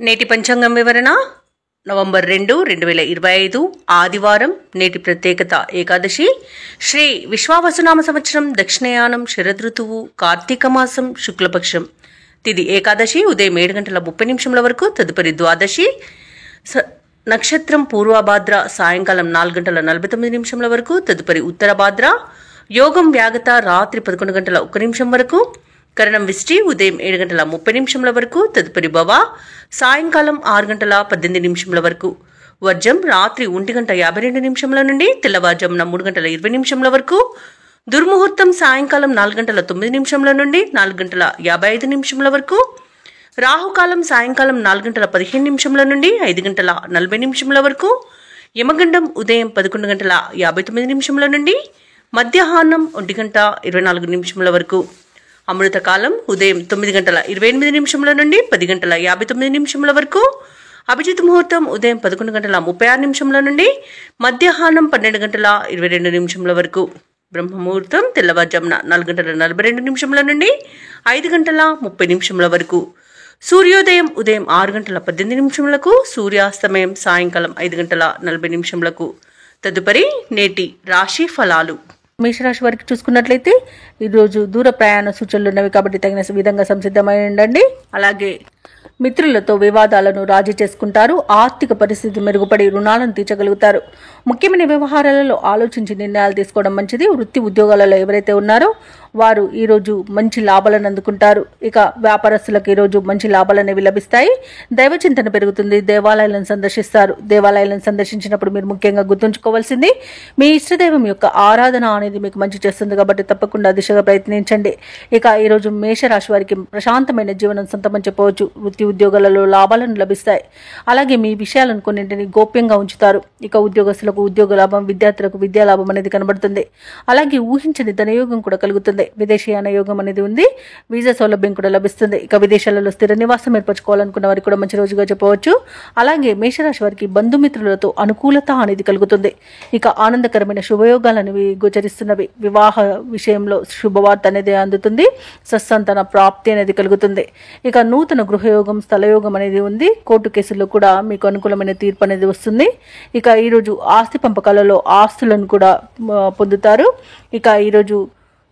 నేటి పంచాంగం వివరణ నవంబర్ 2, 2025 ఆదివారం. నేటి ప్రత్యేకత ఏకాదశి. శ్రీ విశ్వావసునామ సంవత్సరం, దక్షిణయానం, శరదృతువు, కార్తీక మాసం, శుక్లపక్షం. తిది ఏకాదశి ఉదయం 7:30 వరకు. తదుపరి ద్వాదశి. నక్షత్రం పూర్వభాద్ర సాయంకాలం 4:49 వరకు. తదుపరి ఉత్తరభాద్ర. యోగం వ్యాగత రాత్రి 11:01 వరకు. కరణం విష్టి ఉదయం 7:30 వరకు. తదుపరి భవ సాయంకాలం 6:18 వరకు. వర్జం రాత్రి 1:52 నుండి తెల్లవారుజామున 3:20 వరకు. దుర్ముహూర్తం సాయంకాలం 4:09 నుండి 4:55 వరకు. రాహుకాలం సాయంకాలం 4:15 నుండి 5:40 వరకు. యమగండం ఉదయం 11:59 నుండి మధ్యాహ్నం 1:24 వరకు. అమృతకాలం ఉదయం 9:28 నుండి 10:59 వరకు. అభిజిత్ ముహూర్తం ఉదయం 11:36 నుండి మధ్యాహ్నం 12:22 వరకు. బ్రహ్మముహూర్తం తెల్లవారుజామున 4:42 నుండి 5:30 వరకు. సూర్యోదయం ఉదయం 6:18 సూర్యాస్తమయం సాయంకాలం 5:40. తదుపరి నేటి రాశి ఫలాలు. మేషరాశి వారికి చూసుకున్నట్లయితే ఈరోజు దూర ప్రయాణ సూచనలు ఉన్నవి కాబట్టి తగిన విధంగా సంసిద్ధమై ఉండండి. అలాగే మిత్రులతో వివాదాలను రాజీ చేసుకుంటారు. ఆర్థిక పరిస్థితి మెరుగుపడి రుణాలను తీర్చగలుగుతారు. ముఖ్యమైన వ్యవహారాలలో ఆలోచించి నిర్ణయాలు తీసుకోవడం మంచిది. వృత్తి ఉద్యోగాలలో ఎవరైతే ఉన్నారో వారు ఈరోజు మంచి లాభాలను అందుకుంటారు. ఇక వ్యాపారస్తులకు ఈరోజు మంచి లాభాలు అనేవి లభిస్తాయి. దైవచింతన పెరుగుతుంది. దేవాలయాలను సందర్శిస్తారు. దేవాలయాలను సందర్శించినప్పుడు మీరు ముఖ్యంగా గుర్తుంచుకోవాల్సింది మీ ఇష్టదైవం యొక్క ఆరాధన అనేది మీకు మంచి చేస్తుంది కాబట్టి తప్పకుండా దిశగా ప్రయత్నించండి. ఇక ఈరోజు మేషరాశి వారికి ప్రశాంతమైన జీవనం సొంతమని చెప్పవచ్చు. వృత్తి ఉద్యోగాలలో లాభాలను లభిస్తాయి. అలాగే మీ విషయాలను కొన్నింటిని గోప్యంగా ఉంచుతారు. ఇక ఉద్యోగస్తులకు ఉద్యోగ లాభం, విద్యార్థులకు విద్యా లాభం అనేది కనబడుతుంది. అలాగే ఊహించని ధనయోగం కూడా కలుగుతుంది. విదేశీయాన యోగం అనేది ఉంది. వీసా సౌలభ్యం కూడా లభిస్తుంది. ఇక విదేశాలలో స్థిర నివాసం ఏర్పరచుకోవాలనుకున్న వారికి కూడా మంచి రోజుగా చెప్పవచ్చు. అలాగే మేషరాశి వారికి బంధుమిత్రులతో అనుకూలత అనేది కలుగుతుంది. ఇక ఆనందకరమైన శుభయోగాలు అనేవి గోచరిస్తున్నవి. వివాహ విషయంలో శుభవార్త అనేది అందుతుంది. సత్సంతాన ప్రాప్తి అనేది కలుగుతుంది. ఇక నూతన గృహయోగం, స్థలయోగం అనేది ఉంది. కోర్టు కేసుల్లో కూడా మీకు అనుకూలమైన తీర్పు అనేది వస్తుంది. ఇక ఈరోజు ఆస్తి పంపకాలలో ఆస్తులను కూడా పొందుతారు. ఇక ఈరోజు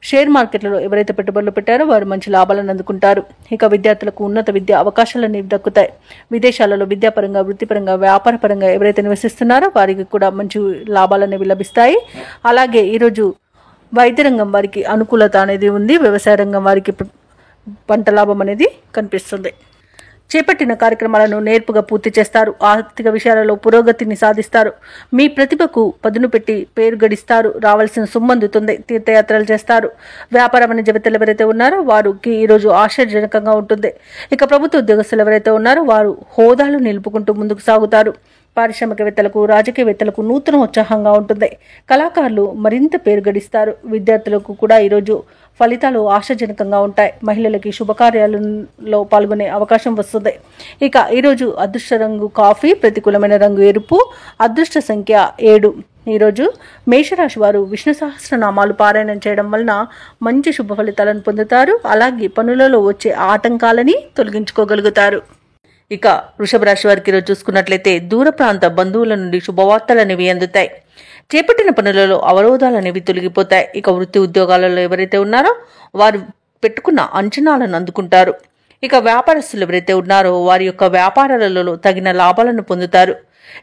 షేర్ మార్కెట్లలో ఎవరైతే పెట్టుబడులు పెట్టారో వారు మంచి లాభాలను అందుకుంటారు. ఇక విద్యార్థులకు ఉన్నత విద్యా అవకాశాలు అనేవి దక్కుతాయి. విదేశాలలో విద్యాపరంగా, వృత్తిపరంగా, వ్యాపారపరంగా ఎవరైతే నివసిస్తున్నారో వారికి కూడా మంచి లాభాలు అనేవి లభిస్తాయి. అలాగే ఈరోజు వైద్య రంగం వారికి అనుకూలత అనేది ఉంది. వ్యవసాయ రంగం వారికి పంట లాభం అనేది కనిపిస్తుంది. చేపట్టిన కార్యక్రమాలను నేర్పుగా పూర్తి చేస్తారు. ఆర్థిక విషయాలలో పురోగతిని సాధిస్తారు. మీ ప్రతిభకు పదును పెట్టి పేరు గడిస్తారు. రావాల్సిన సొమ్ము అందుతుంది. తీర్థయాత్రలు చేస్తారు. వ్యాపార వాణిజ్యవేత్తలు ఎవరైతే ఉన్నారో వారికి ఈరోజు ఆశ్చర్యజనకంగా ఉంటుంది. ఇక ప్రభుత్వ ఉద్యోగస్తులు ఎవరైతే ఉన్నారో వారు హోదాలు నిలుపుకుంటూ ముందుకు సాగుతారు. పారిశ్రామికవేత్తలకు, రాజకీయవేత్తలకు నూతన ఉత్సాహంగా ఉంటుంది. కళాకారులు మరింత పేరు గడిస్తారు. విద్యార్థులకు కూడా ఈరోజు ఫలితాలు ఆశాజనకంగా ఉంటాయి. మహిళలకి శుభకార్యాలలో పాల్గొనే అవకాశం వస్తుంది. ఇక ఈరోజు అదృష్ట రంగు కాఫీ, ప్రతికూలమైన రంగు ఎరుపు, అదృష్ట సంఖ్య 7. ఈరోజు మేషరాశి వారు విష్ణు సహస్రనామాలు పారాయణం చేయడం వలన మంచి శుభ ఫలితాలను పొందుతారు. అలాగే పనులలో వచ్చే ఆటంకాలని తొలగించుకోగలుగుతారు. ఇక వృషభ రాశి వారికి ఈరోజు చూసుకున్నట్లయితే దూర ప్రాంత బంధువుల నుండి శుభవార్తలు అనేవి అందుతాయి. చేపట్టిన పనులలో అవరోధాలు అనేవి తొలగిపోతాయి. ఇక వృత్తి ఉద్యోగాలలో ఎవరైతే ఉన్నారో వారు పెట్టుకున్న అంచనాలను అందుకుంటారు. ఇక వ్యాపారస్తులు ఎవరైతే ఉన్నారో వారి యొక్క వ్యాపారాలలో తగిన లాభాలను పొందుతారు.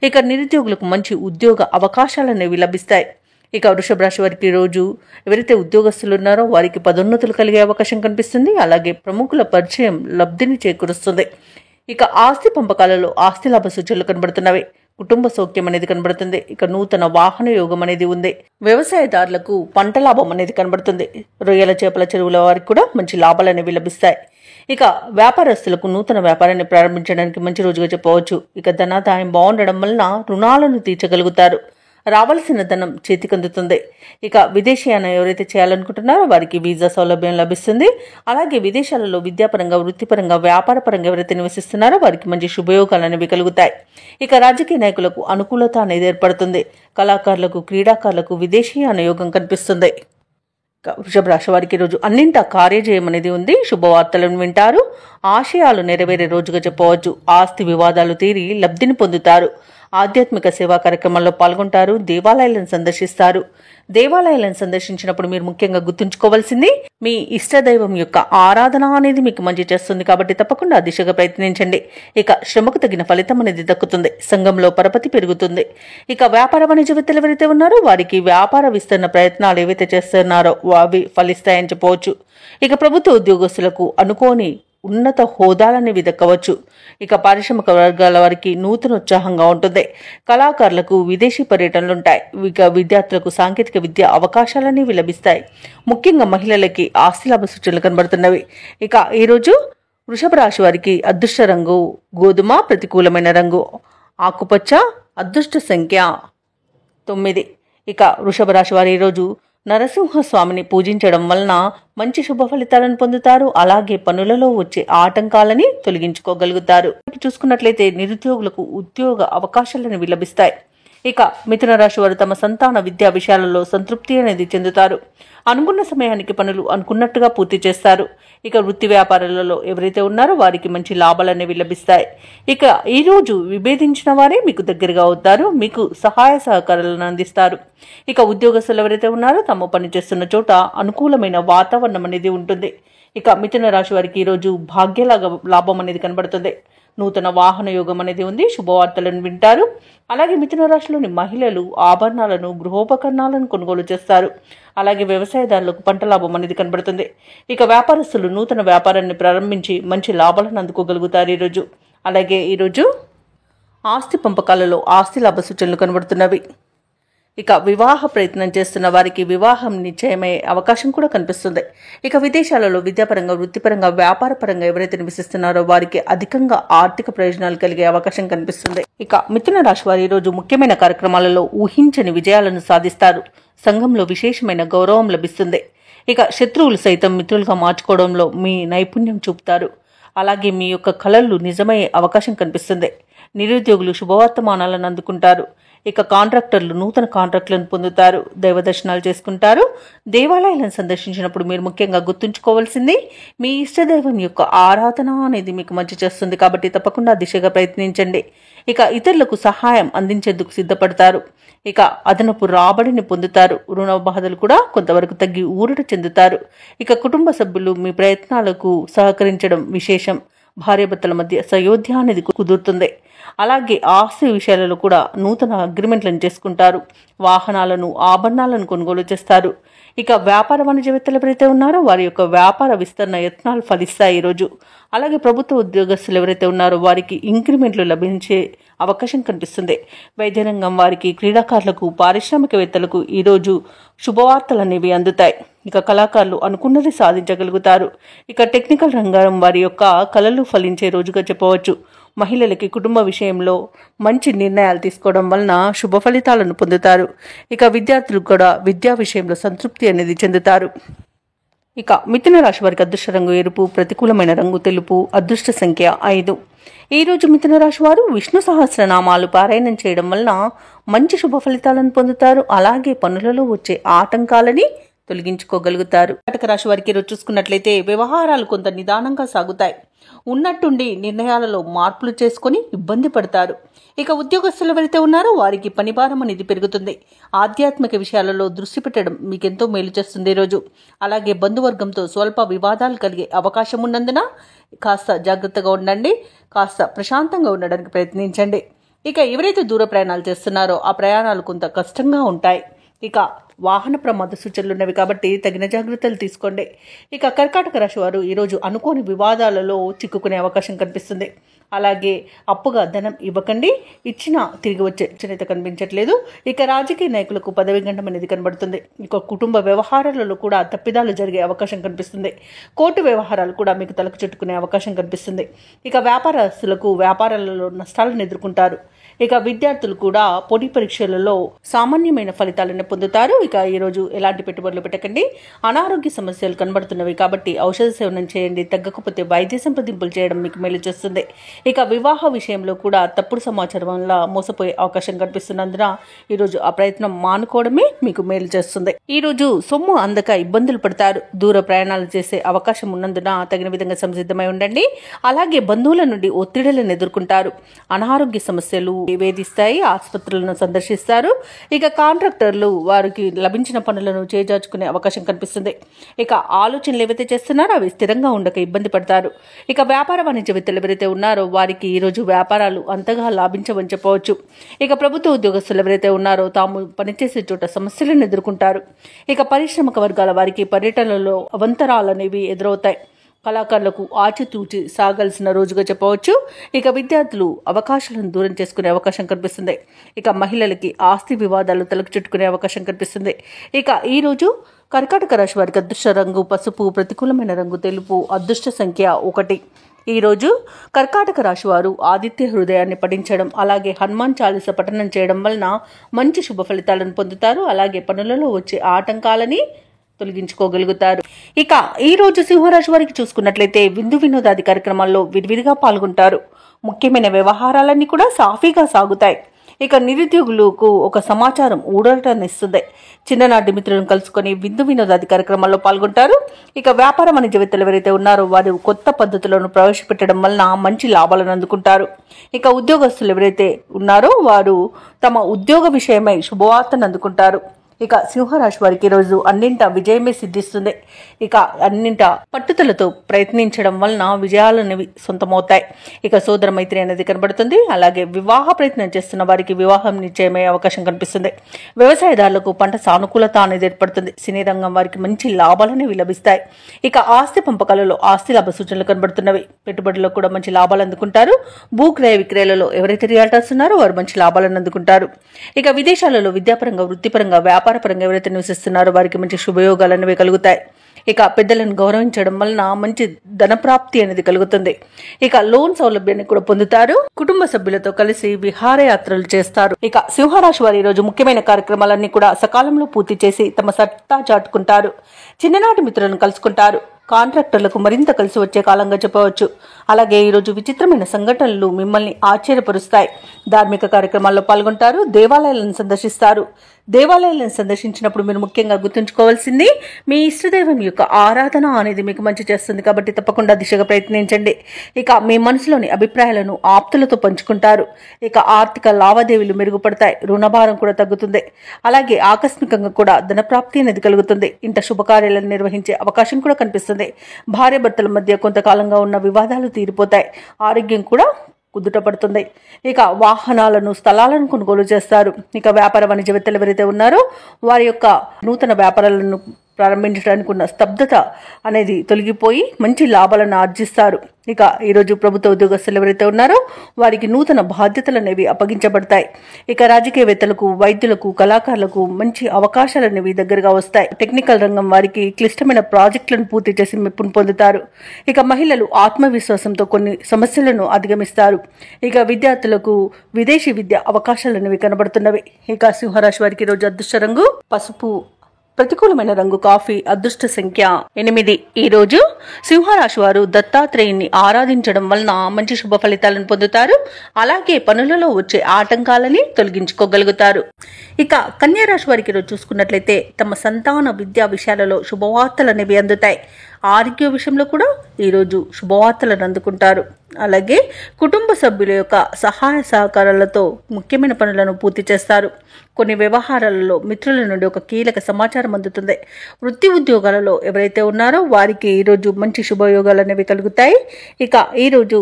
ఇక నిరుద్యోగులకు మంచి ఉద్యోగ అవకాశాలు అనేవి లభిస్తాయి. ఇక వృషభ రాశి వారికి రోజు ఎవరైతే ఉద్యోగస్తులు ఉన్నారో వారికి పదోన్నతులు కలిగే అవకాశం కనిపిస్తుంది. అలాగే ప్రముఖుల పరిచయం లబ్ధిని చేకూరుస్తుంది. ఇక ఆస్తి పంపకాలలో ఆస్తి లాభ సూచనలు కనబడుతున్నవి. కుటుంబ సౌఖ్యం అనేది కనబడుతుంది. ఇక నూతన వాహన యోగం అనేది ఉంది. వ్యవసాయదారులకు పంట లాభం అనేది కనబడుతుంది. రొయ్యల చేపల చెరువుల వారికి కూడా మంచి లాభాలు అనేవి లభిస్తాయి. ఇక వ్యాపారస్తులకు నూతన వ్యాపారాన్ని ప్రారంభించడానికి మంచి రోజుగా చెప్పవచ్చు. ఇక ధనాదాయం బాగుండడం వలన రుణాలను తీర్చగలుగుతారు. రావాల్సిన ధనం చేతికందుతుంది. ఇక విదేశీయాన ఎవరైతే చేయాలనుకుంటున్నారో వారికి వీసా సౌలభ్యం లభిస్తుంది. అలాగే విదేశాలలో విద్యాపరంగా, వృత్తిపరంగా, వ్యాపారపరంగా ఎవరైతే నివసిస్తున్నారో వారికి మంచి శుభయోగాలు అనేవి కలుగుతాయి. ఇక రాజకీయ నాయకులకు అనుకూలత అనేది ఏర్పడుతుంది. కళాకారులకు, క్రీడాకారులకు విదేశీయాన యోగం కనిపిస్తుంది. వృషభ రాశి వారికి ఈరోజు అన్నింటా కార్యజయం అనేది ఉంది. శుభవార్తలను వింటారు. ఆశయాలు నెరవేరే రోజుగా చెప్పవచ్చు. ఆస్తి వివాదాలు తీరి లబ్ధిని పొందుతారు. ఆధ్యాత్మిక సేవా కార్యక్రమాల్లో పాల్గొంటారు. దేవాలయాలను సందర్శిస్తారు. దేవాలయాలను సందర్శించినప్పుడు మీరు ముఖ్యంగా గుర్తుంచుకోవాల్సింది మీ ఇష్టదైవం యొక్క ఆరాధన అనేది మీకు మంచి చేస్తుంది కాబట్టి తప్పకుండా ఆ దిశగా ప్రయత్నించండి. ఇక శ్రమకు తగిన ఫలితం అనేది దక్కుతుంది. సంఘంలో పరపతి పెరుగుతుంది. ఇక వ్యాపార వాణిజ్యవేత్తలు ఎవరైతే ఉన్నారో వారికి వ్యాపార విస్తరణ ప్రయత్నాలు ఏవైతే చేస్తున్నారో అవి ఫలిస్తాయని చెప్పవచ్చు. ఇక ప్రభుత్వ ఉద్యోగస్తులకు అనుకోని ఉన్నత హోదాలనేవి దక్కవచ్చు. ఇక పారిశ్రామిక వర్గాల వారికి నూతన ఉత్సాహంగా ఉంటుంది. కళాకారులకు విదేశీ పర్యటనలుంటాయి. ఇక విద్యార్థులకు సాంకేతిక విద్య అవకాశాలనేవి లభిస్తాయి. ముఖ్యంగా మహిళలకి ఆస్తిలాభ సూచనలు కనబడుతున్నవి. ఇక ఈరోజు వృషభ రాశి వారికి అదృష్ట రంగు గోధుమ, ప్రతికూలమైన రంగు ఆకుపచ్చ, అదృష్ట సంఖ్య 9. ఇక వృషభ రాశి వారు ఈరోజు నరసింహస్వామిని పూజించడం వలన మంచి శుభ ఫలితాలను పొందుతారు. అలాగే పనులలో వచ్చే ఆటంకాలని తొలగించుకోగలుగుతారు. చూసుకున్నట్లయితే నిరుద్యోగులకు ఉద్యోగ అవకాశాలను లభిస్తాయి. ఇక మిథున రాశి వారు తమ సంతాన విద్యా విషయాలలో సంతృప్తి అనేది చెందుతారు. అనుకున్న సమయానికి పనులు అనుకున్నట్టుగా పూర్తి చేస్తారు. ఇక వృత్తి వ్యాపారాలలో ఎవరైతే ఉన్నారో వారికి మంచి లాభాలు అనేవి లభిస్తాయి. ఇక ఈ రోజు విభేదించిన వారే మీకు దగ్గరగా అవుతారు. మీకు సహాయ సహకారాలను అందిస్తారు. ఇక ఉద్యోగస్తులు ఎవరైతే ఉన్నారో తాము పనిచేస్తున్న చోట అనుకూలమైన వాతావరణం అనేది ఉంటుంది. ఇక మిథున రాశి వారికి ఈరోజు లాభం అనేది కనబడుతుంది. నూతన వాహన యోగం అనేది ఉంది. శుభవార్తలను వింటారు. అలాగే మిథున రాశిలోని మహిళలు ఆభరణాలను, గృహోపకరణాలను కొనుగోలు చేస్తారు. అలాగే వ్యవసాయదారులకు పంట లాభం అనేది కనబడుతుంది. ఇక వ్యాపారస్తులు నూతన వ్యాపారాన్ని ప్రారంభించి మంచి లాభాలను అందుకోగలుగుతారు ఈరోజు. అలాగే ఈరోజు ఆస్తి పంపకాలలో ఆస్తి లాభ సూచనలు కనబడుతున్నవి. ఇక వివాహ ప్రయత్నం చేస్తున్న వారికి వివాహం నిశ్చయమయ్యే అవకాశం కూడా కనిపిస్తుంది. ఇక విదేశాలలో విద్యాపరంగా, వృత్తిపరంగా, వ్యాపారపరంగా ఎవరైతే నివసిస్తున్నారో వారికి అధికంగా ఆర్థిక ప్రయోజనాలు కలిగే అవకాశం కనిపిస్తుంది. ఇక మిథున రాశి వారు ఈరోజు ముఖ్యమైన కార్యక్రమాలలో ఊహించని విజయాలను సాధిస్తారు. సంఘంలో విశేషమైన గౌరవం లభిస్తుంది. ఇక శత్రువులు సైతం మిత్రులుగా మార్చుకోవడంలో మీ నైపుణ్యం చూపుతారు. అలాగే మీ యొక్క కలలు నిజమయ్యే అవకాశం కనిపిస్తుంది. నిరుద్యోగులు శుభవర్తమానాలను అందుకుంటారు. ఇక కాంట్రాక్టర్లు నూతన కాంట్రాక్టులను పొందుతారు. దైవ దర్శనాలు చేసుకుంటారు. దేవాలయాలను సందర్శించినప్పుడు మీరు ముఖ్యంగా గుర్తుంచుకోవాల్సింది మీ ఇష్టదైవం యొక్క ఆరాధన అనేది మీకు మంచి చేస్తుంది కాబట్టి తప్పకుండా దిశగా ప్రయత్నించండి. ఇక ఇతరులకు సహాయం అందించేందుకు సిద్ధపడతారు. ఇక అదనపు రాబడిని పొందుతారు. రుణ బాధలు కూడా కొంతవరకు తగ్గి ఊరట చెందుతారు. ఇక కుటుంబ సభ్యులు మీ ప్రయత్నాలకు సహకరించడం విశేషం. భార్యాభర్తల మధ్య సయోధ్య అనేది కుదురుతుంది. అలాగే ఆస్తి విషయాలలో కూడా నూతన అగ్రిమెంట్లను చేసుకుంటారు. వాహనాలను, ఆభరణాలను కొనుగోలు చేస్తారు. ఇక వ్యాపార వాణిజ్యవేత్తలు ఎవరైతే ఉన్నారో వారి యొక్క వ్యాపార విస్తరణ యత్నాలు ఫలిస్తాయి ఈరోజు. అలాగే ప్రభుత్వ ఉద్యోగస్తులు ఎవరైతే ఉన్నారో వారికి ఇంక్రిమెంట్లు లభించే అవకాశం కనిపిస్తుంది. వైద్య రంగం వారికి, క్రీడాకారులకు, పారిశ్రామికవేత్తలకు ఈరోజు శుభవార్తలు అనేవి అందుతాయి. ఇక కళాకారులు అనుకున్నది సాధించగలుగుతారు. ఇక టెక్నికల్ రంగం వారి యొక్క కళలు ఫలించే రోజుగా చెప్పవచ్చు. మహిళలకి కుటుంబ విషయంలో మంచి నిర్ణయాలు తీసుకోవడం వలన శుభ ఫలితాలను పొందుతారు. ఇక విద్యార్థులు కూడా విద్యా విషయంలో సంతృప్తి అనేది చెందుతారు. ఇక మిథున రాశి వారికి అదృష్ట రంగు ఎరుపు, ప్రతికూలమైన రంగు తెలుపు, అదృష్ట సంఖ్య 5. ఈ రోజు మిథున రాశి వారు విష్ణు సహస్రనామాలు పారాయణం చేయడం వలన మంచి శుభ ఫలితాలను పొందుతారు. అలాగే పనులలో వచ్చే ఆటంకాలని తొలగించుకోగలుగుతారు. కర్కాటక రాశి వారికి ఈరోజు చూసుకున్నట్లయితే వ్యవహారాలు కొంత నిదానంగా సాగుతాయి. ఉన్నట్టుండి నిర్ణయాలలో మార్పులు చేసుకుని ఇబ్బంది పడతారు. ఇక ఉద్యోగస్తులు ఎవరైతే ఉన్నారో వారికి పనిభారం అనేది పెరుగుతుంది. ఆధ్యాత్మిక విషయాలలో దృష్టి పెట్టడం మీకెంతో మేలు చేస్తుంది ఈరోజు. అలాగే బంధువర్గంతో స్వల్ప వివాదాలు కలిగే అవకాశం ఉన్నందున కాస్త జాగ్రత్తగా ఉండండి. కాస్త ప్రశాంతంగా ఉండడానికి ప్రయత్నించండి. ఇక ఎవరైతే దూర ప్రయాణాలు చేస్తున్నారో ఆ ప్రయాణాలు కొంత కష్టంగా ఉంటాయి. ఇక వాహన ప్రమాద సూచనలు ఉన్నవి కాబట్టి తగిన జాగ్రత్తలు తీసుకోండి. ఇక కర్కాటక రాశి వారు ఈరోజు అనుకోని వివాదాలలో చిక్కుకునే అవకాశం కనిపిస్తుంది. అలాగే అప్పుగా ధనం ఇవ్వకండి. ఇచ్చినా తిరిగి వచ్చే చిన్నత కనిపించట్లేదు. ఇక రాజకీయ నాయకులకు పదవి గండం అనేది కనబడుతుంది. ఇక కుటుంబ వ్యవహారాలలో కూడా తప్పిదాలు జరిగే అవకాశం కనిపిస్తుంది. కోర్టు వ్యవహారాలు కూడా మీకు తలకు చుట్టుకునే అవకాశం కనిపిస్తుంది. ఇక వ్యాపారస్తులకు వ్యాపారాలలో నష్టాలను ఎదుర్కొంటారు. ఇక విద్యార్థులు కూడా పోటీ పరీక్షలలో సామాన్యమైన ఫలితాలను పొందుతారు. ఇక ఈరోజు ఎలాంటి పెట్టుబడులు పెట్టకండి. అనారోగ్య సమస్యలు కనబడుతున్నవి కాబట్టి ఔషధ సేవనం చేయండి. తగ్గకపోతే వైద్య సంప్రదింపులు చేయడం మీకు మేలు చేస్తుంది. ఇక వివాహ విషయంలో కూడా తప్పుడు సమాచారం వల్ల మోసపోయే అవకాశం కనిపిస్తున్నందున ఈరోజు ఆ ప్రయత్నం మానుకోవడమే మీకు మేలు చేస్తుంది. ఈరోజు సొమ్ము అందక ఇబ్బందులు పడతారు. దూర ప్రయాణాలు చేసే అవకాశం ఉన్నందున తగిన విధంగా సంసిద్ధమై ఉండండి. అలాగే బంధువుల నుండి ఒత్తిడులను ఎదుర్కొంటారు. అనారోగ్య సమస్యలు వేధిస్తాయి. ఆసుపత్రులను సందర్శిస్తారు. ఇక కాంట్రాక్టర్లు వారికి లభించిన పనులను చేజార్చుకునే అవకాశం కనిపిస్తుంది. ఇక ఆలోచనలు ఏవైతే చేస్తున్నారో అవి స్థిరంగా ఉండక ఇబ్బంది పడతారు. ఇక వ్యాపార వాణిజ్యవేత్తలు ఎవరైతే ఉన్నారో వారికి ఈరోజు వ్యాపారాలు అంతగా లాభించవని చెప్పవచ్చు. ఇక ప్రభుత్వ ఉద్యోగస్తులు ఎవరైతే ఉన్నారో తాము పనిచేసే చోట సమస్యలను ఎదుర్కొంటారు. ఇక పారిశ్రామిక వర్గాల వారికి పర్యటనలో అవంతరాలనేవి ఎదురవుతాయి. కళాకారులకు ఆచితూచి సాగాల్సిన రోజుగా చెప్పవచ్చు. ఇక విద్యార్థులు అవకాశాలను దూరం చేసుకునే అవకాశం కనిపిస్తుంది. ఇక మహిళలకి ఆస్తి వివాదాలు తలకు చుట్టుకునే అవకాశం కనిపిస్తుంది. ఇక ఈరోజు కర్కాటక రాశి వారికి అదృష్ట రంగు పసుపు, ప్రతికూలమైన రంగు తెలుపు, అదృష్ట సంఖ్య 1. ఈరోజు కర్కాటక రాశి వారు ఆదిత్య హృదయాన్ని పఠించడం, అలాగే హనుమాన్ చాలీస పఠనం చేయడం వలన మంచి శుభ ఫలితాలను పొందుతారు. అలాగే పనులలో వచ్చే ఆటంకాలని తొలగించుకోగలుగుతారు. ఇక ఈ రోజు సింహరాశి వారికి చూసుకున్నట్లయితే విందు వినోదాది కార్యక్రమాల్లో విరివిరిగా పాల్గొంటారు. ముఖ్యమైన వ్యవహారాలన్నీ కూడా సాఫీగా సాగుతాయి. ఇక నిరుద్యోగులకు ఒక సమాచారం ఊరటనిస్తుంది. చిన్ననాటి మిత్రులను కలుసుకొని విందు వినోదాది కార్యక్రమాల్లో పాల్గొంటారు. ఇక వ్యాపార వాణిజ్యవేత్తలు ఎవరైతే ఉన్నారో వారు కొత్త పద్ధతులను ప్రవేశపెట్టడం వలన మంచి లాభాలను అందుకుంటారు. ఇక ఉద్యోగస్తులు ఎవరైతే ఉన్నారో వారు తమ ఉద్యోగ విషయమై శుభవార్తను అందుకుంటారు. ఇక సింహరాశి వారికి ఈరోజు అన్నింటా విజయమే సిద్ధిస్తుంది. ఇక అన్నింటా పట్టుదలతో ప్రయత్నించడం వలన విజయాలనేవి సొంతమవుతాయి. ఇక సోదర మైత్రి అనేది కనబడుతుంది. అలాగే వివాహ ప్రయత్నం చేస్తున్న వారికి వివాహం నిశ్చయమయ్యే అవకాశం కనిపిస్తుంది. వ్యవసాయదారులకు పంట సానుకూలత అనేది ఏర్పడుతుంది. సినీ రంగం వారికి మంచి లాభాలనేవి లభిస్తాయి. ఇక ఆస్తి పంపకాలలో ఆస్తి లాభ సూచనలు కనబడుతున్నవి. పెట్టుబడుల్లో కూడా మంచి లాభాలు అందుకుంటారు. భూక్రయ విక్రయాలలో ఎవరైతే రియాల్టర్స్ ఉన్నారో వారు మంచి లాభాలను అందుకుంటారు. ఇక విదేశాలలో విద్యాపరంగా, వృత్తిపరంగా, వ్యాపారపరంగా ఎవరైతే నివసిస్తున్నారో వారికి మంచి శుభయోగాలు అనేవి కలుగుతాయి. ఇక పెద్దలను గౌరవించడం వలన మంచి ధనప్రాప్తి అనేది కలుగుతుంది. ఇక లోన్ సౌలభ్యాన్ని కూడా పొందుతారు. కుటుంబ సభ్యులతో కలిసి విహారయాత్రలు చేస్తారు. ఇక సింహరాశి వారి రోజు ముఖ్యమైన కార్యక్రమాలన్నీ కూడా సకాలంలో పూర్తి చేసి తమ సత్తా చాటుకుంటారు. చిన్ననాటి మిత్రులను కలుసుకుంటారు. కాంట్రాక్టర్లకు మరింత కలిసి వచ్చే కాలంగా చెప్పవచ్చు. అలాగే ఈరోజు విచిత్రమైన సంఘటనలు మిమ్మల్ని ఆశ్చర్యపరుస్తాయి. ధార్మిక కార్యక్రమాల్లో పాల్గొంటారు. దేవాలయాలను సందర్శిస్తారు. దేవాలయాలను సందర్శించినప్పుడు మీరు ముఖ్యంగా గుర్తుంచుకోవాల్సింది మీ ఇష్టదైవం యొక్క ఆరాధన అనేది మీకు మంచి చేస్తుంది. కాబట్టి తప్పకుండా దిశగా ప్రయత్నించండి. ఇక మీ మనసులోని అభిప్రాయాలను ఆప్తులతో పంచుకుంటారు. ఇక ఆర్థిక లావాదేవీలు మెరుగుపడతాయి. రుణభారం కూడా తగ్గుతుంది. అలాగే ఆకస్మికంగా కూడా ధనప్రాప్తి అనేది కలుగుతుంది. ఇంట శుభకార్యాలను నిర్వహించే అవకాశం కూడా కనిపిస్తుంది. భార్య భర్తల మధ్య కొంతకాలంగా ఉన్న వివాదాలు తీరిపోతాయి. ఆరోగ్యం కూడా కుదుటపడుతుంది. ఇక వాహనాలను, స్థలాలను కొనుగోలు చేస్తారు. ఇక వ్యాపార వాణిజ్యవేత్తలు ఎవరైతే ఉన్నారో వారి యొక్క నూతన వ్యాపారాలను ప్రారంభించడానికి ఉన్న స్తబ్దత అనేది తొలగిపోయి మంచి లాభాలను ఆర్జిస్తారు. ఇక ఈరోజు ప్రభుత్వ ఉద్యోగస్తులు ఎవరైతే ఉన్నారో వారికి నూతన బాధ్యతలు అనేవి అప్పగించబడతాయి. ఇక రాజకీయవేత్తలకు, వైద్యులకు, కళాకారులకు మంచి అవకాశాలు అనేవి దగ్గరగా వస్తాయి. టెక్నికల్ రంగం వారికి క్లిష్టమైన ప్రాజెక్టులను పూర్తి చేసి మెప్పును పొందుతారు. ఇక మహిళలు ఆత్మవిశ్వాసంతో కొన్ని సమస్యలను అధిగమిస్తారు. ఇక విద్యార్థులకు విదేశీ విద్య అవకాశాలు అనేవి కనబడుతున్నవి. ఇక సింహరాశి వారికి ఈరోజు అదృష్ట రంగు పసుపు, ప్రతికూలమైన రంగు కాఫీ, అదృష్ట సంఖ్య 8. ఈ రోజు సింహరాశి వారు దత్తాత్రేయుని ఆరాధించడం వలన మంచి శుభ ఫలితాలను పొందుతారు. అలాగే పనులలో వచ్చే ఆటంకాలని తొలగించుకోగలుగుతారు. ఇక కన్యా రాశి వారికి ఈరోజు చూసుకున్నట్లయితే తమ సంతాన విద్యా విషయాలలో శుభవార్తలు అనేవి అందుతాయి. ఆరోగ్య విషయంలో కూడా ఈరోజు శుభవార్తలను అందుకుంటారు. అలాగే కుటుంబ సభ్యుల యొక్క సహాయ సహకారాలతో ముఖ్యమైన పనులను పూర్తి చేస్తారు. కొన్ని వ్యవహారాలలో మిత్రుల నుండి ఒక కీలక సమాచారం అందుతుంది. వృత్తి ఉద్యోగాలలో ఎవరైతే ఉన్నారో వారికి ఈరోజు మంచి శుభయోగాలు అనేవి కలుగుతాయి. ఇక ఈరోజు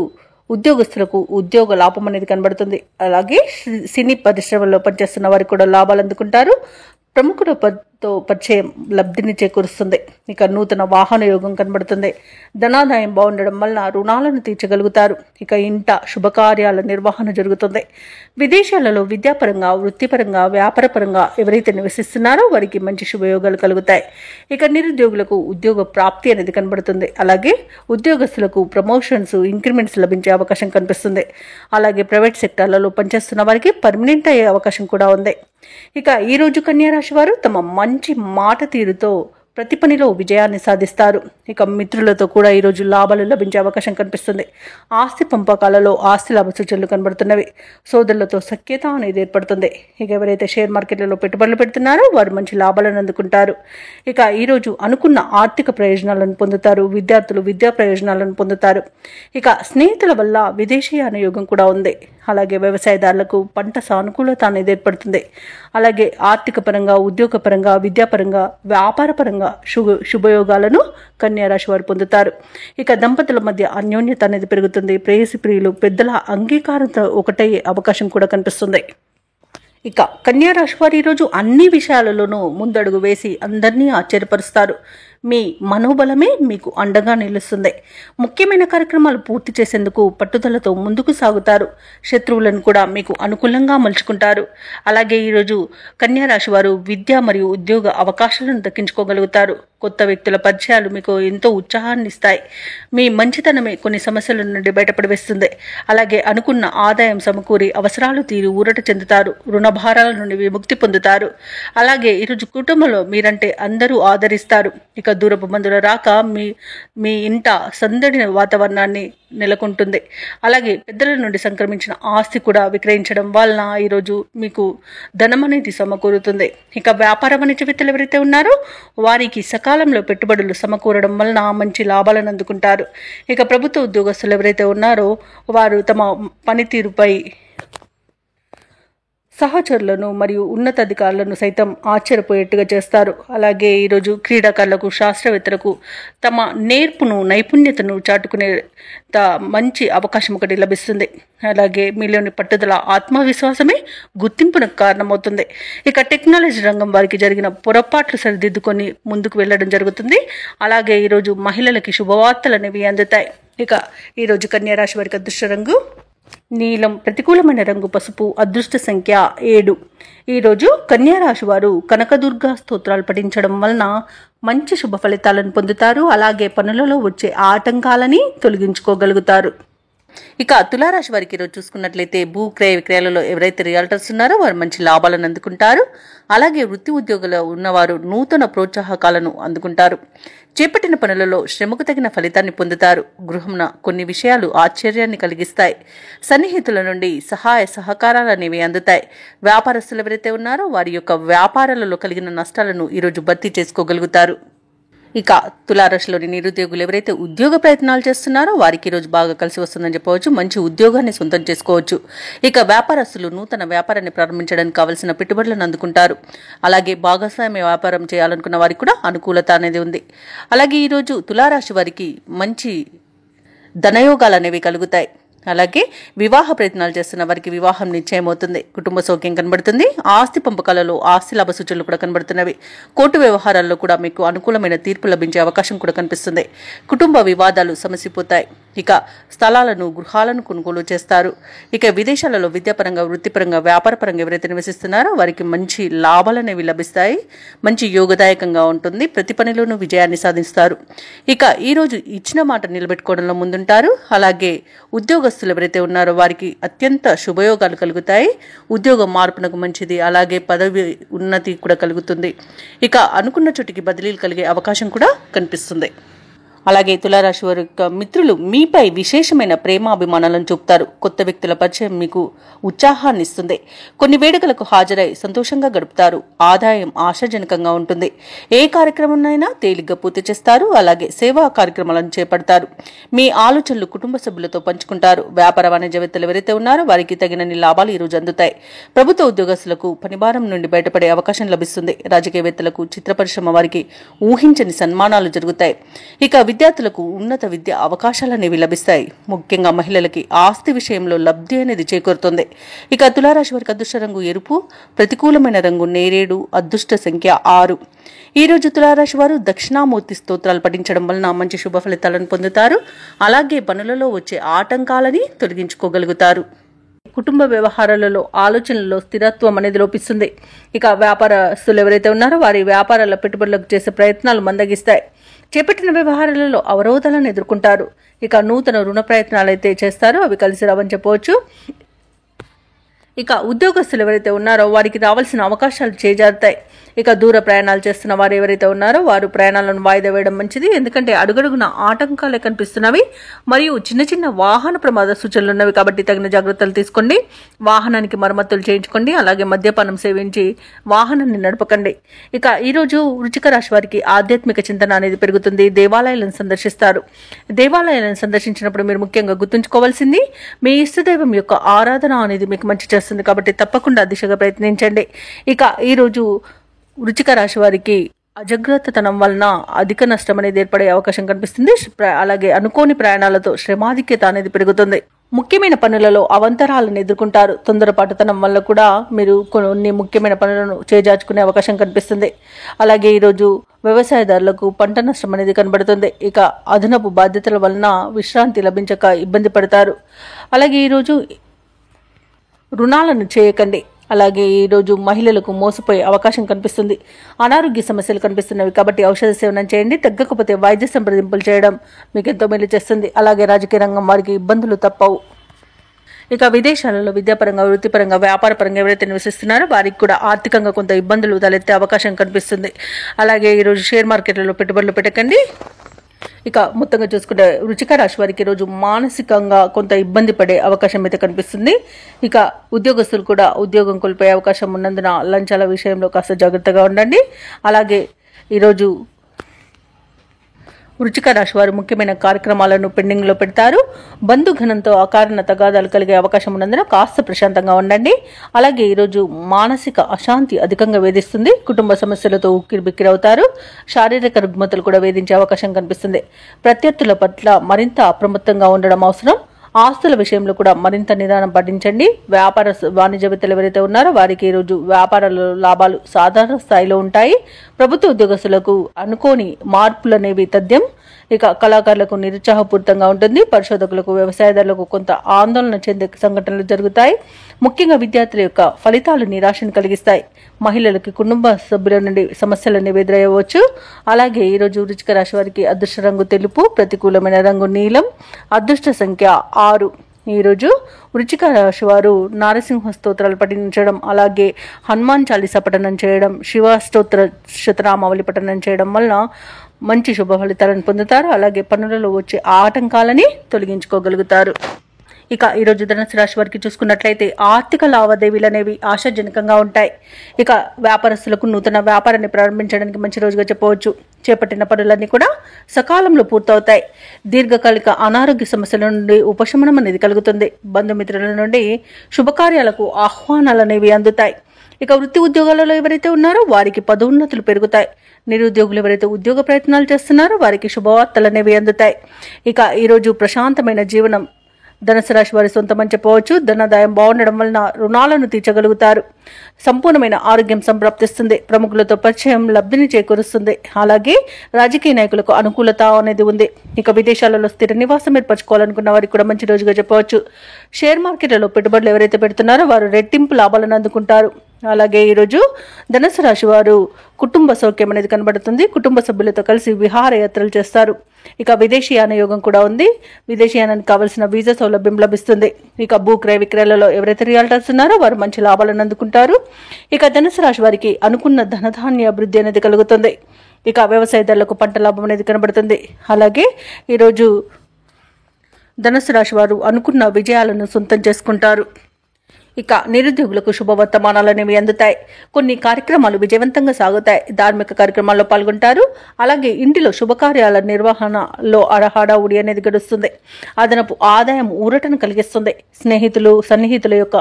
ఉద్యోగస్తులకు ఉద్యోగ లాభం అనేది కనబడుతుంది. అలాగే సినీ పరిశ్రమలో పనిచేస్తున్న వారికి కూడా లాభాలు అందుకుంటారు. ప్రముఖుల తో పరిచయం లబ్ధిని చేకూరుస్తుంది. ఇక నూతన వాహన యోగం కనబడుతుంది. ధనాదాయం బాగుండడం వలన రుణాలను తీర్చగలుగుతారు. ఇక ఇంట శుభకార్యాల నిర్వహణ జరుగుతుంది. విదేశాలలో విద్యాపరంగా, వృత్తిపరంగా, వ్యాపారపరంగా ఎవరైతే నివసిస్తున్నారో వారికి మంచి శుభయోగాలు కలుగుతాయి. ఇక నిరుద్యోగులకు ఉద్యోగ ప్రాప్తి అనేది కనబడుతుంది. అలాగే ఉద్యోగస్తులకు ప్రమోషన్స్, ఇంక్రిమెంట్స్ లభించే అవకాశం కనిపిస్తుంది. అలాగే ప్రైవేట్ సెక్టార్లలో పనిచేస్తున్న వారికి పర్మనెంట్ అయ్యే అవకాశం కూడా ఉంది. ఇక ఈరోజు కన్యా రాశి వారు తమ మంచి మాట తీరుతో ప్రతి పనిలో విజయాన్ని సాధిస్తారు. ఇక మిత్రులతో కూడా ఈరోజు లాభాలు లభించే అవకాశం కనిపిస్తుంది. ఆస్తి పంపకాలలో ఆస్తి లాభ సూచనలు కనబడుతున్నవి. సోదరులతో సఖ్యత అనేది ఏర్పడుతుంది. ఇక ఎవరైతే షేర్ మార్కెట్లలో పెట్టుబడులు పెడుతున్నారో వారు మంచి లాభాలను అందుకుంటారు. ఇక ఈరోజు అనుకున్న ఆర్థిక ప్రయోజనాలను పొందుతారు. విద్యార్థులు విద్యా ప్రయోజనాలను పొందుతారు. ఇక స్నేహితుల వల్ల విదేశీయాన యోగం కూడా ఉంది. అలాగే వ్యవసాయదారులకు పంట సానుకూలత అనేది ఏర్పడుతుంది. అలాగే ఆర్థిక పరంగా, ఉద్యోగపరంగా, విద్యాపరంగా, వ్యాపారపరంగా శుభయోగాలను కన్యా రాశి వారు పొందుతారు. ఇక దంపతుల మధ్య అన్యోన్యత అనేది పెరుగుతుంది. ప్రేయసి ప్రియులు పెద్దల అంగీకారంతో ఒకటయ్యే అవకాశం కూడా కనిపిస్తుంది. ఇక కన్యా రాశి వారు ఈరోజు అన్ని విషయాలలోనూ ముందడుగు వేసి అందరినీ ఆశ్చర్యపరుస్తారు. మీ మనోబలమే మీకు అండగా నిలుస్తుంది. ముఖ్యమైన కార్యక్రమాలు పూర్తి చేసేందుకు పట్టుదలతో ముందుకు సాగుతారు. శత్రువులను కూడా మీకు అనుకూలంగా మలుచుకుంటారు. అలాగే ఈరోజు కన్యా రాశి వారు విద్య మరియు ఉద్యోగ అవకాశాలను దక్కించుకోగలుగుతారు. కొత్త వ్యక్తుల పరిచయాలు మీకు ఎంతో ఉత్సాహాన్ని ఇస్తాయి. మీ మంచితనమే కొన్ని సమస్యల నుండి బయటపడివేస్తుంది. అలాగే అనుకున్న ఆదాయం సమకూరి అవసరాలు తీరి ఊరట చెందుతారు. రుణభారాల నుండి విముక్తి పొందుతారు. అలాగే ఈరోజు కుటుంబంలో మీరంటే అందరూ ఆదరిస్తారు. ఇక దూరపు బంధువుల రాక మీ ఇంట సందడి వాతావరణాన్ని నెలకొంటుంది. అలాగే పెద్దల నుండి సంక్రమించిన ఆస్తి కూడా విక్రయించడం వలన ఈరోజు మీకు ధనం అనేది సమకూరుతుంది. ఇక వ్యాపార వాణిజ్యవేత్తలు ఎవరైతే ఉన్నారో వారికి సకాలంలో పెట్టుబడులు సమకూరడం వలన మంచి లాభాలను అందుకుంటారు. ఇక ప్రభుత్వ ఉద్యోగస్తులు ఎవరైతే ఉన్నారో వారు తమ పనితీరుపై సహచరులను మరియు ఉన్నతాధికారులను సైతం ఆశ్చర్యపోయేట్టుగా చేస్తారు. అలాగే ఈరోజు క్రీడాకారులకు, శాస్త్రవేత్తలకు తమ నేర్పును, నైపుణ్యతను చాటుకునే మంచి అవకాశం ఒకటి లభిస్తుంది. అలాగే మీలోని పట్టుదల, ఆత్మవిశ్వాసమే గుర్తింపునకు కారణమవుతుంది. ఇక టెక్నాలజీ రంగం వారికి జరిగిన పొరపాట్లు సరిదిద్దుకొని ముందుకు వెళ్ళడం జరుగుతుంది. అలాగే ఈరోజు మహిళలకి శుభవార్తలు అనేవి అందుతాయి. ఇక ఈరోజు కన్యా రాశి వారికి అదృష్ట రంగు నీలం, ప్రతికూలమైన రంగు పసుపు, అదృష్ట సంఖ్య 7. ఈరోజు కన్యా రాశి వారు కనకదుర్గా స్తోత్రాలు పఠించడం వలన మంచి శుభ ఫలితాలను పొందుతారు. అలాగే పనులలో వచ్చే ఆటంకాలని తొలగించుకోగలుగుతారు. ఇక తులారాశి వారికి ఈరోజు చూసుకున్నట్లయితే భూ క్రయ విక్రయాలలో ఎవరైతే రియల్టర్స్ ఉన్నారో వారు మంచి లాభాలను అందుకుంటారు. అలాగే వృత్తి ఉద్యోగులు ఉన్నవారు నూతన ప్రోత్సాహకాలను అందుకుంటారు. చేపట్టిన పనులలో శ్రమకు తగిన ఫలితాన్ని పొందుతారు. గృహంన కొన్ని విషయాలు ఆశ్చర్యాన్ని కలిగిస్తాయి. సన్నిహితుల నుండి సహాయ సహకారాలు అనేవి అందుతాయి. వ్యాపారస్తులు ఎవరైతే ఉన్నారో వారి యొక్క వ్యాపారాలలో కలిగిన నష్టాలను ఈరోజు భర్తీ చేసుకోగలుగుతారు. ఇక తులారాశిలోని నిరుద్యోగులు ఎవరైతే ఉద్యోగ ప్రయత్నాలు చేస్తున్నారో వారికి ఈరోజు బాగా కలిసి వస్తుందని చెప్పవచ్చు. మంచి ఉద్యోగాన్ని సొంతం చేసుకోవచ్చు. ఇక వ్యాపారస్తులు నూతన వ్యాపారాన్ని ప్రారంభించడానికి కావలసిన పెట్టుబడులను అందుకుంటారు. అలాగే భాగస్వామ్య వ్యాపారం చేయాలనుకున్న వారికి కూడా అనుకూలత అనేది ఉంది. అలాగే ఈరోజు తులారాశి వారికి మంచి ధనయోగాలు అనేవి కలుగుతాయి. అలాగే వివాహ ప్రయత్నాలు చేస్తున్న వారికి వివాహం నిశ్చయమవుతుంది. కుటుంబ సౌఖ్యం కనబడుతుంది. ఆస్తి పంపకాలలో ఆస్తి లాభ సూచనలు కూడా కనబడుతున్నవి. కోర్టు వ్యవహారాల్లో కూడా మీకు అనుకూలమైన తీర్పు లభించే అవకాశం కూడా కనిపిస్తుంది. కుటుంబ వివాదాలు సమసిపోతాయి. ఇక స్థలాలను, గృహాలను కొనుగోలు చేస్తారు. ఇక విదేశాలలో విద్యాపరంగా, వృత్తిపరంగా, వ్యాపారపరంగా ఎవరైతే నివసిస్తున్నారో వారికి మంచి లాభాలు అనేవి లభిస్తాయి. మంచి యోగదాయకంగా ఉంటుంది. ప్రతి పనిలోనూ విజయాన్ని సాధిస్తారు. ఇక ఈరోజు ఇచ్చిన మాట నిలబెట్టుకోవడంలో ముందుంటారు. అలాగే ఉద్యోగస్తులు ఎవరైతే ఉన్నారో వారికి అత్యంత శుభయోగాలు కలుగుతాయి. ఉద్యోగ మార్పునకు మంచిది. అలాగే పదవి ఉన్నతి కూడా కలుగుతుంది. ఇక అనుకున్న చోటికి బదిలీలు కలిగే అవకాశం కూడా కనిపిస్తుంది. అలాగే తులారాశి వారి యొక్క మిత్రులు మీపై విశేషమైన ప్రేమాభిమానాలను చూపుతారు. కొత్త వ్యక్తుల పరిచయం మీకు ఉత్సాహాన్ని ఇస్తుంది. కొన్ని వేడుకలకు హాజరై సంతోషంగా గడుపుతారు. ఆదాయం ఆశాజనకంగా ఉంటుంది. ఏ కార్యక్రమాన్నైనా తేలిగ్గా పూర్తి చేస్తారు. అలాగే సేవా కార్యక్రమాలను చేపడతారు. మీ ఆలోచనలు కుటుంబ సభ్యులతో పంచుకుంటారు. వ్యాపార వాణిజ్యవేత్తలు ఎవరైతే ఉన్నారో వారికి తగినన్ని లాభాలు ఈరోజు అందుతాయి. ప్రభుత్వ ఉద్యోగస్తులకు పనిభారం నుండి బయటపడే అవకాశం లభిస్తుంది. రాజకీయవేత్తలకు, చిత్ర పరిశ్రమ వారికి ఊహించని సన్మానాలు జరుగుతాయి. ఇక విద్యార్థులకు ఉన్నత విద్య అవకాశాలనేవి లభిస్తాయి. ముఖ్యంగా మహిళలకి ఆస్తి విషయంలో లబ్ధి అనేది చేకూరుతుంది. ఇక తులారాశి వారికి అదృష్ట రంగు ఎరుపు, ప్రతికూలమైన రంగు నేరేడు, అదృష్ట సంఖ్య 6. ఈ రోజు తులారాశి వారు దక్షిణామూర్తి స్తోత్రాలు పఠించడం వలన మంచి శుభ ఫలితాలను పొందుతారు. అలాగే పనులలో వచ్చే ఆటంకాలని తొలగించుకోగలుగుతారు. కుటుంబ వ్యవహారాలలో ఆలోచనలలో స్థిరత్వం అనేది లోపిస్తుంది. ఇక వ్యాపారస్తులు ఎవరైతే ఉన్నారో వారి వ్యాపారాల పెట్టుబడులకు చేసే ప్రయత్నాలు మందగిస్తాయి. చేపట్టిన వ్యవహారాలలో అవరోధాలను ఎదుర్కొంటారు. ఇక నూతన రుణ ప్రయత్నాలు అయితే చేస్తారో అవి కలిసి రావని చెప్పవచ్చు. ఇక ఉద్యోగస్తులు ఎవరైతే ఉన్నారో వారికి రావాల్సిన అవకాశాలు చేజారుతాయి. ఇక దూర ప్రయాణాలు చేస్తున్న వారు ఎవరైతే ఉన్నారో వారు ప్రయాణాలను వాయిదా వేయడం మంచిది. ఎందుకంటే అడుగడుగున ఆటంకాలే కనిపిస్తున్నవి మరియు చిన్న చిన్న వాహన ప్రమాద సూచనలు ఉన్నవి కాబట్టి తగిన జాగ్రత్తలు తీసుకోండి. వాహనానికి మరమ్మతులు చేయించుకోండి. అలాగే మద్యపానం సేవించి వాహనాన్ని నడపకండి. ఇక ఈరోజు వృశ్చిక రాశి వారికి ఆధ్యాత్మిక చింతన అనేది పెరుగుతుంది. దేవాలయాలను సందర్శిస్తారు. దేవాలయాలను సందర్శించినప్పుడు మీరు ముఖ్యంగా గుర్తుంచుకోవాల్సింది మీ ఇష్టదైవం యొక్క ఆరాధన అనేది మీకు మంచి చేస్తుంది కాబట్టి తప్పకుండా దిశగా ప్రయత్నించండి. ఇక ఈరోజు వృశ్చిక రాశి వారికి అజాగ్రత్తతనం వలన అధిక నష్టం అనేది ఏర్పడే అవకాశం కనిపిస్తుంది. అలాగే అనుకోని ప్రయాణాలతో శ్రమాధిక్యత అనేది పెరుగుతుంది. ముఖ్యమైన పనులలో అవంతరాలను ఎదుర్కొంటారు. తొందరపాటుతనం వల్ల కూడా మీరు కొన్ని ముఖ్యమైన పనులను చేజార్చుకునే అవకాశం కనిపిస్తుంది. అలాగే ఈరోజు వ్యవసాయదారులకు పంట నష్టం అనేది కనబడుతుంది. ఇక అదనపు బాధ్యతల వలన విశ్రాంతి లభించక ఇబ్బంది పడతారు. అలాగే ఈరోజు రుణాలను చేయకండి. అలాగే ఈరోజు మహిళలకు మోసపోయే అవకాశం కనిపిస్తుంది. అనారోగ్య సమస్యలు కనిపిస్తున్నవి కాబట్టి ఔషధ సేవనం చేయండి. తగ్గకపోతే వైద్య సంప్రదింపులు చేయడం మీకు ఎంతో మేలు చేస్తుంది. అలాగే రాజకీయ రంగం వారికి ఇబ్బందులు తప్పవు. ఇక విదేశాలలో విద్యాపరంగా, వృత్తిపరంగా, వ్యాపారపరంగా ఎవరైతే నివసిస్తున్నారో వారికి కూడా ఆర్థికంగా కొంత ఇబ్బందులు తలెత్తే అవకాశం కనిపిస్తుంది. అలాగే ఈరోజు షేర్ మార్కెట్లలో పెట్టుబడులు పెట్టకండి. ఇక మొత్తంగా చూసుకుంటే వృశ్చిక రాశి వారికి ఈరోజు మానసికంగా కొంత ఇబ్బంది పడే అవకాశం అయితే కనిపిస్తుంది. ఇక ఉద్యోగస్తులు కూడా ఉద్యోగం కోల్పోయే అవకాశం ఉన్నందున లంచాల విషయంలో కాస్త జాగ్రత్తగా ఉండండి. అలాగే ఈరోజు వృశ్చిక రాశి వారు ముఖ్యమైన కార్యక్రమాలను పెండింగ్లో పెడతారు. బంధుఘనంతో అకారణ తగాదాలు కలిగే అవకాశం ఉన్నందున కాస్త ప్రశాంతంగా ఉండండి. అలాగే ఈరోజు మానసిక అశాంతి అధికంగా వేధిస్తుంది. కుటుంబ సమస్యలతో ఉక్కిరిబిక్కిరవుతారు. శారీరక రుగ్మతలు కూడా వేధించే అవకాశం కనిపిస్తుంది. ప్రత్యర్థుల పట్ల మరింత అప్రమత్తంగా ఉండడం అవసరం. ఆస్తుల విషయంలో కూడా మరింత నిదానం పాటించండి. వ్యాపార వాణిజ్యవేత్తలు ఎవరైతే ఉన్నారో వారికి ఈరోజు వ్యాపారాల లాభాలు సాధారణ స్థాయిలో ఉంటాయి. ప్రభుత్వ ఉద్యోగస్తులకు అనుకోని మార్పులనేవి తథ్యం. ఇక కళాకారులకు నిరుత్సాహపూరితంగా ఉంటుంది. పరిశోధకులకు, వ్యవసాయదారులకు కొంత ఆందోళన చెందే సంఘటనలు జరుగుతాయి. ముఖ్యంగా విద్యార్థుల యొక్క ఫలితాలు నిరాశను కలిగిస్తాయి. మహిళలకి కుటుంబ సభ్యుల నుండి సమస్యలను ఎదురయ్యవచ్చు. అలాగే ఈరోజు వృశ్చిక రాశి వారికి అదృష్ట రంగు తెలుపు, ప్రతికూలమైన రంగు నీలం, అదృష్ట సంఖ్య 6. ఈరోజు వృశ్చిక రాశి వారు నారసింహ స్తోత్రాలు పఠించడం, అలాగే హనుమాన్ చాలీసా పఠనం చేయడం, శివ స్తోత్ర శతనామావళి పఠనం చేయడం వలన మంచి శుభ ఫలితాలను పొందుతారు. అలాగే పనులలో వచ్చే ఆటంకాలని తొలగించుకోగలుగుతారు. ఇక ఈరోజు ధనుసు రాశి వారికి చూసుకున్నట్లయితే ఆర్థిక లావాదేవీలు అనేవి ఆశాజనకంగా ఉంటాయి. ఇక వ్యాపారస్తులకు నూతన వ్యాపారాన్ని ప్రారంభించడానికి మంచి రోజుగా చెప్పవచ్చు. చేపట్టిన పనులన్నీ కూడా సకాలంలో పూర్తవుతాయి. దీర్ఘకాలిక అనారోగ్య సమస్యల నుండి ఉపశమనం అనేది కలుగుతుంది. బంధుమిత్రుల నుండి శుభకార్యాలకు ఆహ్వానాలు అనేవి అందుతాయి. ఇక వృత్తి ఉద్యోగాలలో ఎవరైతే ఉన్నారో వారికి పదోన్నతులు పెరుగుతాయి. నిరుద్యోగులు ఎవరైతే ఉద్యోగ ప్రయత్నాలు చేస్తున్నారో వారికి శుభవార్తలు అనేవి అందుతాయి. ఇక ఈరోజు ప్రశాంతమైన జీవనం ధనుసు రాశి వారి సొంతమని చెప్పవచ్చు. ధనాదాయం బాగుండడం వలన రుణాలను తీర్చగలుగుతారు. సంపూర్ణమైన ఆరోగ్యం సంప్రాప్తిస్తుంది. ప్రముఖులతో పరిచయం లబ్ధిని చేకూరుస్తుంది. అలాగే రాజకీయ నాయకులకు అనుకూలత అనేది ఉంది. ఇక విదేశాలలో స్థిర నివాసం ఏర్పరచుకోవాలనుకున్న వారికి కూడా మంచి రోజుగా చెప్పవచ్చు. షేర్ మార్కెట్లలో పెట్టుబడులు ఎవరైతే పెడుతున్నారో వారు రెట్టింపు లాభాలను అందుకుంటారు. అలాగే ఈరోజు ధనుసు రాశి వారు కుటుంబ సౌఖ్యం అనేది కనబడుతుంది. కుటుంబ సభ్యులతో కలిసి విహారయాత్రలు చేస్తారు. ఇక విదేశీయాన యోగం కూడా ఉంది. విదేశీయానానికి కావలసిన వీసా సౌలభ్యం లభిస్తుంది. ఇక భూ క్రయ విక్రయాలలో ఎవరైతే రియాల్టర్స్ ఉన్నారో వారు మంచి లాభాలను అందుకుంటారు. ఇక ధనుసు రాశి వారికి అనుకున్న ధనధాన్య అభివృద్ధి అనేది కలుగుతుంది. ఇక వ్యవసాయదారులకు పంట లాభం అనేది కనబడుతుంది. అలాగే ఈరోజు ధనుసు రాశి వారు అనుకున్న విజయాలను సొంతం చేసుకుంటారు. ఇక నిరుద్యోగులకు శుభవర్తమానాలు అనేవి అందుతాయి. కొన్ని కార్యక్రమాలు విజయవంతంగా సాగుతాయి. ధార్మిక కార్యక్రమాల్లో పాల్గొంటారు. అలాగే ఇంటిలో శుభకార్యాల నిర్వహణలో హడావుడి అనేది గడుస్తుంది. అదనపు ఆదాయం ఊరటను కలిగిస్తుంది. స్నేహితులు, సన్నిహితుల యొక్క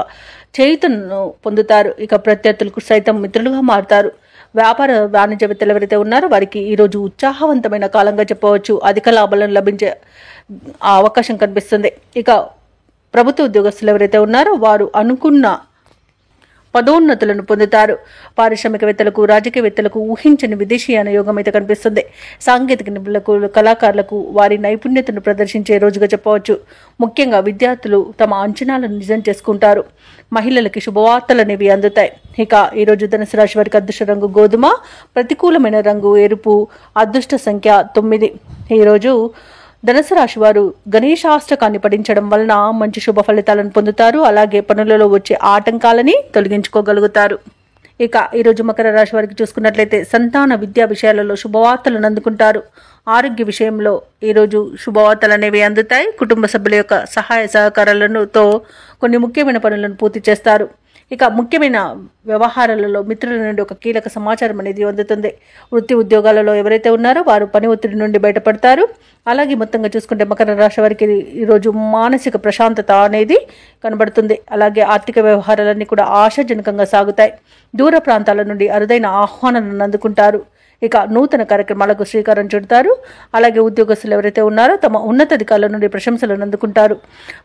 చేయుతను పొందుతారు. ఇక ప్రత్యర్థులకు సైతం మిత్రులుగా మారుతారు. వ్యాపార వాణిజ్యవేత్తలు ఎవరైతే ఉన్నారో వారికి ఈరోజు ఉత్సాహవంతమైన కాలంగా చెప్పవచ్చు. అధిక లాభాలను లభించే అవకాశం కనిపిస్తుంది. ఇక ప్రభుత్వ ఉద్యోగస్తులు ఎవరైతే ఉన్నారో వారు అనుకున్న పదోన్నతులను పొందుతారు. పారిశ్రామికవేత్తలకు, రాజకీయవేత్తలకు ఊహించని విదేశీయాన యోగం అయితే కనిపిస్తుంది. సాంకేతిక నిపుణులకు, కళాకారులకు వారి నైపుణ్యతను ప్రదర్శించే రోజుగా చెప్పవచ్చు. ముఖ్యంగా విద్యార్థులు తమ అంచనాలను నిజం చేసుకుంటారు. మహిళలకి శుభవార్తలు అనేవి అందుతాయి. ఇక ఈరోజు ధనుసు రాశి వారికి అదృష్ట రంగు గోధుమ, ప్రతికూలమైన రంగు ఎరుపు, అదృష్ట సంఖ్య 9. ఈరోజు ధనుసు రాశి వారు గణేశాష్టకాన్ని పఠించడం వలన మంచి శుభ ఫలితాలను పొందుతారు. అలాగే పనులలో వచ్చే ఆటంకాలని తొలగించుకోగలుగుతారు. ఇక ఈరోజు మకర రాశి వారికి చూసుకున్నట్లయితే సంతాన విద్యా విషయాలలో శుభవార్తలను అందుకుంటారు. ఆరోగ్య విషయంలో ఈరోజు శుభవార్తలు అనేవి అందుతాయి. కుటుంబ సభ్యుల యొక్క సహాయ సహకారాలతో కొన్ని ముఖ్యమైన పనులను పూర్తి చేస్తారు. ఇక ముఖ్యమైన వ్యవహారాలలో మిత్రుల నుండి ఒక కీలక సమాచారం అనేది అందుతుంది. వృత్తి ఉద్యోగాలలో ఎవరైతే ఉన్నారో వారు పని ఒత్తిడి నుండి బయటపడతారు. అలాగే మొత్తంగా చూసుకుంటే మకర రాశి వారికి ఈరోజు మానసిక ప్రశాంతత అనేది కనబడుతుంది. అలాగే ఆర్థిక వ్యవహారాలన్నీ కూడా ఆశాజనకంగా సాగుతాయి. దూర ప్రాంతాల నుండి అరుదైన ఆహ్వానాలను అందుకుంటారు. ఇక నూతన కార్యక్రమాలకు శ్రీకారం చుడతారు. అలాగే ఉద్యోగస్తులు ఎవరైతే ఉన్నారో తమ ఉన్నతాధికారుల నుండి ప్రశంసలను అందుకుంటారు.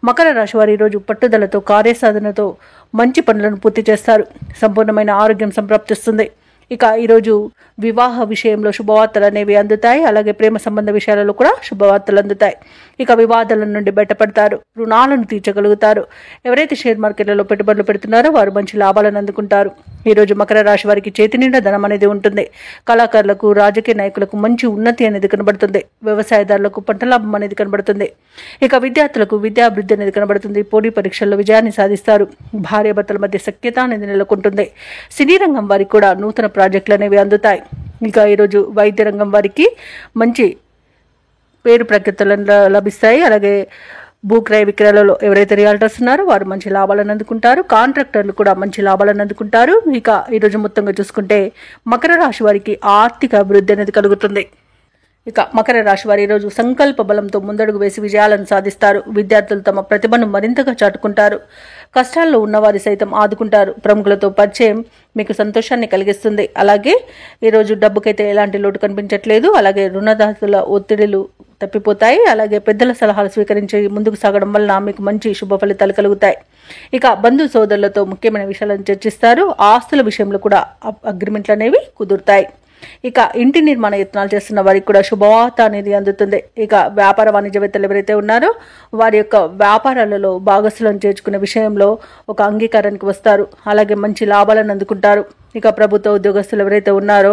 మకర రాశి వారు ఈరోజు పట్టుదలతో, కార్యసాధనతో మంచి పనులను పూర్తి చేస్తారు. సంపూర్ణమైన ఆరోగ్యం సంప్రాప్తిస్తుంది. ఇక ఈరోజు వివాహ విషయంలో శుభవార్తలు అనేవి అందుతాయి. అలాగే ప్రేమ సంబంధ విషయాలలో కూడా శుభవార్తలు అందుతాయి. ఇక వివాదాల నుండి బయటపడతారు. రుణాలను తీర్చగలుగుతారు. ఎవరైతే షేర్ మార్కెట్లలో పెట్టుబడులు పెడుతున్నారో వారు మంచి లాభాలను అందుకుంటారు. ఈరోజు మకర రాశి వారికి చేతి నిండా ధనం అనేది ఉంటుంది. కళాకారులకు, రాజకీయ నాయకులకు మంచి ఉన్నతి అనేది కనబడుతుంది. వ్యవసాయదారులకు పంట లాభం అనేది కనబడుతుంది. ఇక విద్యార్థులకు విద్యాభివృద్ధి అనేది కనబడుతుంది. పోటీ పరీక్షల్లో విజయాన్ని సాధిస్తారు. భార్యాభర్తల మధ్య సఖ్యత అనేది నెలకొంటుంది. సినీ రంగం వారికి కూడా నూతన ప్రాజెక్టులు అనేవి అందుతాయి. ఇక ఈరోజు వైద్య రంగం వారికి మంచి పేరు ప్రఖ్యాతులను లభిస్తాయి. అలాగే భూక్రయ విక్రయాలలో ఎవరైతే రియాల్టర్స్ ఉన్నారో వారు మంచి లాభాలను అందుకుంటారు. కాంట్రాక్టర్లు కూడా మంచి లాభాలను అందుకుంటారు. ఇక ఈరోజు మొత్తంగా చూసుకుంటే మకర రాశి వారికి ఆర్థిక అభివృద్ధి అనేది కలుగుతుంది. ఇక మకర రాశి వారు ఈరోజు సంకల్ప బలంతో ముందడుగు వేసి విజయాలను సాధిస్తారు. విద్యార్థులు తమ ప్రతిభను మరింతగా చాటుకుంటారు. కష్టాల్లో ఉన్నవారి సైతం ఆదుకుంటారు. ప్రముఖులతో పరిచయం మీకు సంతోషాన్ని కలిగిస్తుంది. అలాగే ఈరోజు డబ్బుకైతే ఎలాంటి లోటు కనిపించట్లేదు. అలాగే రుణదాతల ఒత్తిడిలు తప్పిపోతాయి. అలాగే పెద్దల సలహాలు స్వీకరించి ముందుకు సాగడం వలన మీకు మంచి శుభ ఫలితాలు కలుగుతాయి. ఇక బంధు సోదరులతో ముఖ్యమైన విషయాలను చర్చిస్తారు. ఆస్తుల విషయంలో కూడా అగ్రిమెంట్లు అనేవి కుదురుతాయి. ఇక ఇంటి నిర్మాణ యత్నాలు చేస్తున్న వారికి కూడా శుభవార్త అనేది అందుతుంది. ఇక వ్యాపార వాణిజ్యవేత్తలు ఎవరైతే ఉన్నారో వారి యొక్క వ్యాపారాలలో భాగస్వాలను చేర్చుకునే విషయంలో ఒక అంగీకారానికి వస్తారు. అలాగే మంచి లాభాలను అందుకుంటారు. ఇక ప్రభుత్వ ఉద్యోగస్తులు ఎవరైతే ఉన్నారో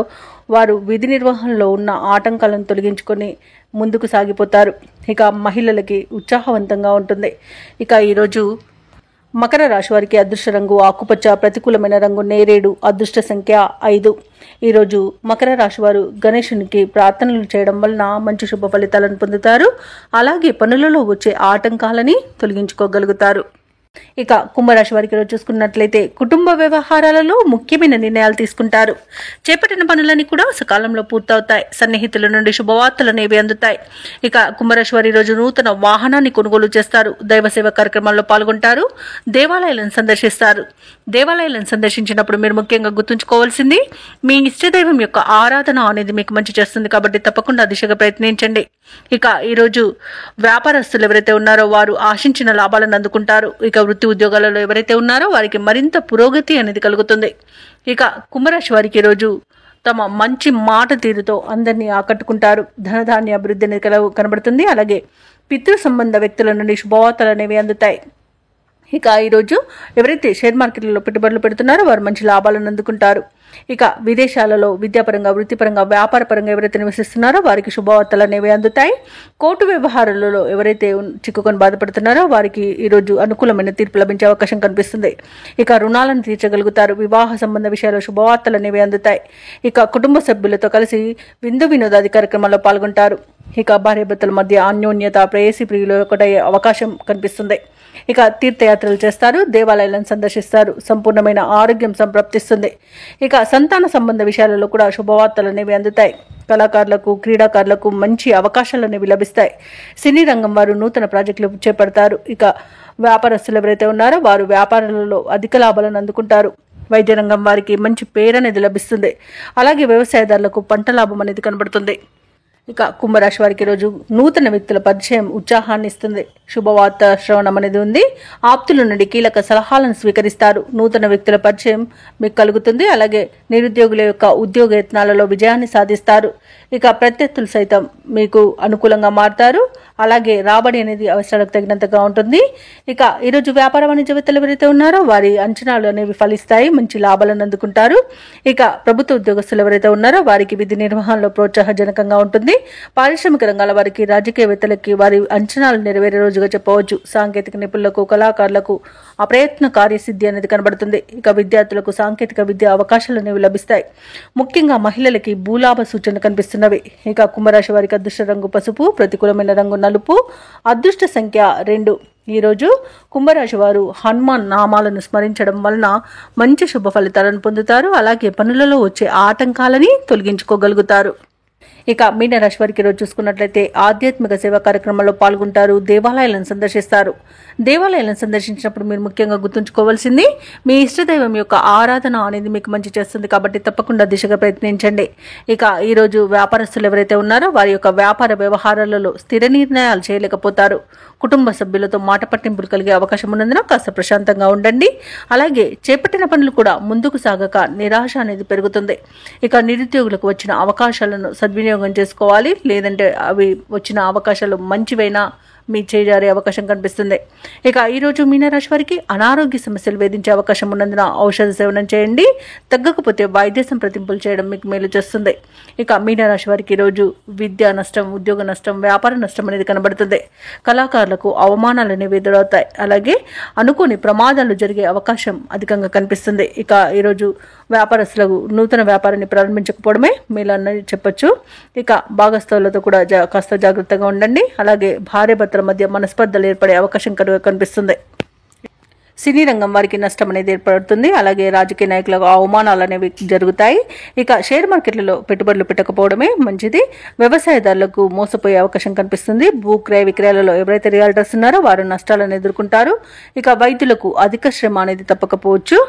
వారు విధి నిర్వహణలో ఉన్న ఆటంకాలను తొలగించుకొని ముందుకు సాగిపోతారు. ఇక మహిళలకి ఉత్సాహవంతంగా ఉంటుంది. ఇక ఈరోజు మకర రాశి వారికి అదృష్ట రంగు ఆకుపచ్చ, ప్రతికూలమైన రంగు నేరేడు, అదృష్ట సంఖ్య 5. ఈరోజు మకర రాశి వారు గణేశునికి ప్రార్థనలు చేయడం వలన మంచి శుభ ఫలితాలను పొందుతారు. అలాగే పనులలో వచ్చే ఆటంకాలని తొలగించుకోగలుగుతారు. ఇక కుంభరాశి వారికి రోజు చూసుకున్నట్లయితే కుటుంబ వ్యవహారాలలో ముఖ్యమైన నిర్ణయాలు తీసుకుంటారు. చేపట్టిన పనులన్నీ కూడా సకాలంలో పూర్తవుతాయి. సన్నిహితుల నుండి శుభవార్తలు అనేవి అందుతాయి. ఇక కుంభరాశి వారి రోజు నూతన వాహనాన్ని కొనుగోలు చేస్తారు. దైవ సేవ కార్యక్రమాల్లో పాల్గొంటారు. దేవాలయాలను సందర్శిస్తారు. దేవాలయాలను సందర్శించినప్పుడు మీరు ముఖ్యంగా గుర్తుంచుకోవాల్సింది మీ ఇష్టదైవం యొక్క ఆరాధన అనేది మీకు మంచి చేస్తుంది. కాబట్టి తప్పకుండా దిశగా ప్రయత్నించండి. ఇక ఈరోజు వ్యాపారస్తులు ఎవరైతే ఉన్నారో వారు ఆశించిన లాభాలను అందుకుంటారు. ఇక వృత్తి ఉద్యోగాలలో ఎవరైతే ఉన్నారో వారికి మరింత పురోగతి అనేది కలుగుతుంది. ఇక కుంభరాశి వారికి ఈరోజు తమ మంచి మాట తీరుతో అందరినీ ఆకట్టుకుంటారు. ధనధాన్య అభివృద్ధి అనేది కనబడుతుంది. అలాగే పితృ సంబంధ వ్యక్తుల నుండి శుభవార్తలు అనేవి అందుతాయి. ఇక ఈరోజు ఎవరైతే షేర్ మార్కెట్లలో పెట్టుబడులు పెడుతున్నారో వారు మంచి లాభాలను అందుకుంటారు. ఇక విదేశాలలో విద్యాపరంగా, వృత్తిపరంగా, వ్యాపారపరంగా ఎవరైతే నివసిస్తున్నారో వారికి శుభవార్తలు అనేవి అందుతాయి. కోర్టు వ్యవహారాలలో ఎవరైతే చిక్కుకొని బాధపడుతున్నారో వారికి ఈరోజు అనుకూలమైన తీర్పు లభించే అవకాశం కనిపిస్తుంది. ఇక రుణాలను తీర్చగలుగుతారు. వివాహ సంబంధ విషయాల్లో శుభవార్తలు అనేవి అందుతాయి. ఇక కుటుంబ సభ్యులతో కలిసి విందు వినోదాది కార్యక్రమాల్లో పాల్గొంటారు. ఇక భార్యాభర్తల మధ్య అన్యోన్యత, ప్రేయసి ప్రియులు ఒకటయ్యే అవకాశం కనిపిస్తుంది. ఇక తీర్థయాత్రలు చేస్తారు. దేవాలయాలను సందర్శిస్తారు. సంపూర్ణమైన ఆరోగ్యం సంప్రాప్తిస్తుంది. ఇక సంతాన సంబంధ విషయాలలో కూడా శుభవార్తలు అనేవి అందుతాయి. కళాకారులకు, క్రీడాకారులకు మంచి అవకాశాలు అనేవి లభిస్తాయి. సినీ రంగం వారు నూతన ప్రాజెక్టులు చేపడతారు. ఇక వ్యాపారస్తులు ఎవరైతే ఉన్నారో వారు వ్యాపారాలలో అధిక లాభాలను అందుకుంటారు. వైద్య రంగం వారికి మంచి పేరు అనేది లభిస్తుంది. అలాగే వ్యవసాయదారులకు పంట లాభం అనేది కనబడుతుంది. ఇక కుంభరాశి వారికి ఈరోజు నూతన వ్యక్తుల పరిచయం ఉత్సాహాన్ని ఇస్తుంది. శుభవార్త శ్రవణం అనేది ఉంది. ఆప్తుల నుండి కీలక సలహాలను స్వీకరిస్తారు. నూతన వ్యక్తుల పరిచయం మీకు కలుగుతుంది. అలాగే నిరుద్యోగుల యొక్క ఉద్యోగ యత్నాలలో విజయాన్ని సాధిస్తారు. ఇక ప్రత్యర్థులు సైతం మీకు అనుకూలంగా మారుతారు. అలాగే రాబడి అనేది అవసరాలకు తగినంతగా ఉంటుంది. ఇక ఈరోజు వ్యాపార వాణిజ్యవేత్తలు ఎవరైతే ఉన్నారో వారి అంచనాలు అనేవి ఫలిస్తాయి. మంచి లాభాలను అందుకుంటారు. ఇక ప్రభుత్వ ఉద్యోగస్తులు ఎవరైతే ఉన్నారో వారికి విధి నిర్వహణలో ప్రోత్సాహజనకంగా ఉంటుంది. పారిశ్రామిక రంగాల వారికి, రాజకీయవేత్తలకి వారి అంచనాలు నెరవేరే రోజుగా చెప్పవచ్చు. సాంకేతిక నిపుణులకు, కళాకారులకు అప్రయత్న కార్యసిద్ధి అనేది కనబడుతుంది. ఇక విద్యార్థులకు సాంకేతిక విద్య అవకాశాలు అనేవి లభిస్తాయి. ముఖ్యంగా మహిళలకి భూలాభ సూచన కనిపిస్తున్నవి. ఇక కుంభరాశి వారికి అదృష్ట రంగు పసుపు, ప్రతికూలమైన రంగు నలుపు, అదృష్ట సంఖ్య 2. ఈరోజు కుంభరాశి వారు హనుమాన్ నామాలను స్మరించడం వలన మంచి శుభ ఫలితాలను పొందుతారు. అలాగే పనులలో వచ్చే ఆటంకాలని తొలగించుకోగలుగుతారు. ఇక మీనరాశి వారికి ఈరోజు చూసుకున్నట్లయితే ఆధ్యాత్మిక సేవా కార్యక్రమాల్లో పాల్గొంటారు. దేవాలయాలను సందర్శిస్తారు. దేవాలయాలను సందర్శించినప్పుడు మీరు ముఖ్యంగా గుర్తుంచుకోవాల్సింది మీ ఇష్టదైవం యొక్క ఆరాధన అనేది మీకు మంచి చేస్తుంది. కాబట్టి తప్పకుండా దిశగా ప్రయత్నించండి. ఇక ఈరోజు వ్యాపారస్తులు ఎవరైతే ఉన్నారో వారి యొక్క వ్యాపార వ్యవహారాలలో స్థిర నిర్ణయాలు చేయలేకపోతారు. కుటుంబ సభ్యులతో మాట పట్టింపులు కలిగే అవకాశం ఉన్నందున కాస్త ప్రశాంతంగా ఉండండి. అలాగే చేపట్టిన పనులు కూడా ముందుకు సాగక నిరాశ అనేది పెరుగుతుంది. ఇక నిరుద్యోగులకు వచ్చిన అవకాశాలను సద్వినియోగం చేసుకోవాలి. లేదంటే అవి వచ్చిన అవకాశాలు మంచివైనా మీ చేజారే అవకాశం కనిపిస్తుంది. ఇక ఈరోజు మీనరాశి వారికి అనారోగ్య సమస్యలు వేధించే అవకాశం ఉన్నందున ఔషధ సేవనం చేయండి. తగ్గకపోతే వైద్య సంప్రదింపులు చేయడం మీకు మేలు చేస్తుంది. ఇక మీనరాశి వారికి ఈరోజు విద్యా నష్టం, ఉద్యోగ నష్టం, వ్యాపార నష్టం అనేది కనబడుతుంది. కళాకారులకు అవమానాలు అనేవి ఎదురవుతాయి. అలాగే అనుకోని ప్రమాదాలు జరిగే అవకాశం అధికంగా కనిపిస్తుంది. ఇక ఈరోజు వ్యాపారస్తులకు నూతన వ్యాపారాన్ని ప్రారంభించకపోవడమే మేలు అన్నది చెప్పొచ్చు. ఇక భాగస్థులతో కూడా కాస్త జాగ్రత్తగా ఉండండి. అలాగే భార్య భర్తల మధ్య మనస్పర్ధలు ఏర్పడే అవకాశం కనిపిస్తుంది. సినీ రంగం వారికి నష్టం అనేది ఏర్పడుతుంది. అలాగే రాజకీయ నాయకులకు అవమానాలు అనేవి జరుగుతాయి. ఇక షేర్ మార్కెట్లలో పెట్టుబడులు పెట్టకపోవడమే మంచిది. వ్యవసాయదారులకు మోసపోయే అవకాశం కనిపిస్తుంది. భూ క్రయ విక్రయాలలో ఎవరైతే రియాల్టర్స్ ఉన్నారో వారు నష్టాలను ఎదుర్కొంటారు. ఇక వైద్యులకు అధిక శ్రమ అనేది తప్పకపోవచ్చు.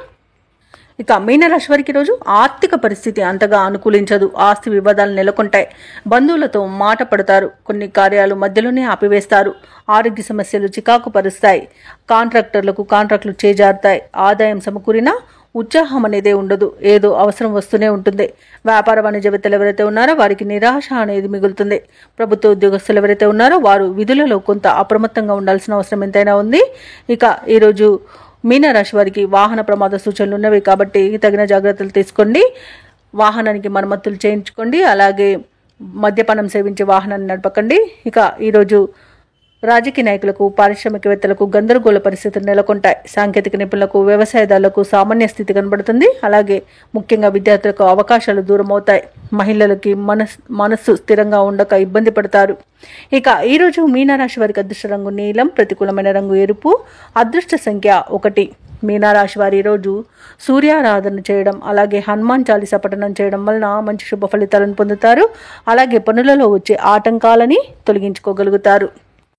ఇక మీనరాశి వారికి రోజు ఆర్థిక పరిస్థితి అంతగా అనుకూలించదు. ఆస్తి వివాదాలు నెలకొంటాయి. బంధువులతో మాట పడతారు. కొన్ని కార్యాలు మధ్యలోనే ఆపివేస్తారు. ఆరోగ్య సమస్యలు చికాకు పరుస్తాయి. కాంట్రాక్టర్లకు కాంట్రాక్టులు చేజారుతాయి. ఆదాయం సమకూరినా ఉత్సాహం అనేదే ఉండదు. ఏదో అవసరం వస్తూనే ఉంటుంది. వ్యాపార వాణిజ్యవేత్తలు ఎవరైతే ఉన్నారో వారికి నిరాశ అనేది మిగులుతుంది. ప్రభుత్వ ఉద్యోగస్తులు ఎవరైతే ఉన్నారో వారు విధులలో కొంత అప్రమత్తంగా ఉండాల్సిన అవసరం ఎంతైనా ఉంది. ఇక ఈరోజు మీనరాశి వారికి వాహన ప్రమాద సూచనలు ఉన్నవి కాబట్టి తగిన జాగ్రత్తలు తీసుకోండి. వాహనానికి మరమ్మతులు చేయించుకోండి. అలాగే మద్యపానం సేవించే వాహనాన్ని నడపకండి. ఇక ఈరోజు రాజకీయ నాయకులకు, పారిశ్రామికవేత్తలకు గందరగోళ పరిస్థితులు నెలకొంటాయి. సాంకేతిక నిపుణులకు, వ్యవసాయదారులకు సామాన్య స్థితి కనబడుతుంది. అలాగే ముఖ్యంగా విద్యార్థులకు అవకాశాలు దూరం అవుతాయి. మహిళలకి మనస్సు స్థిరంగా ఉండక ఇబ్బంది పడతారు. ఇక ఈరోజు మీనరాశి వారికి అదృష్ట రంగు నీలం, ప్రతికూలమైన రంగు ఎరుపు, అదృష్ట సంఖ్య 1. మీనరాశి వారి రోజు సూర్యారాధన చేయడం, అలాగే హనుమాన్ చాలీసా పఠనం చేయడం వలన మంచి శుభ ఫలితాలను పొందుతారు. అలాగే పనులలో వచ్చే ఆటంకాలని తొలగించుకోగలుగుతారు.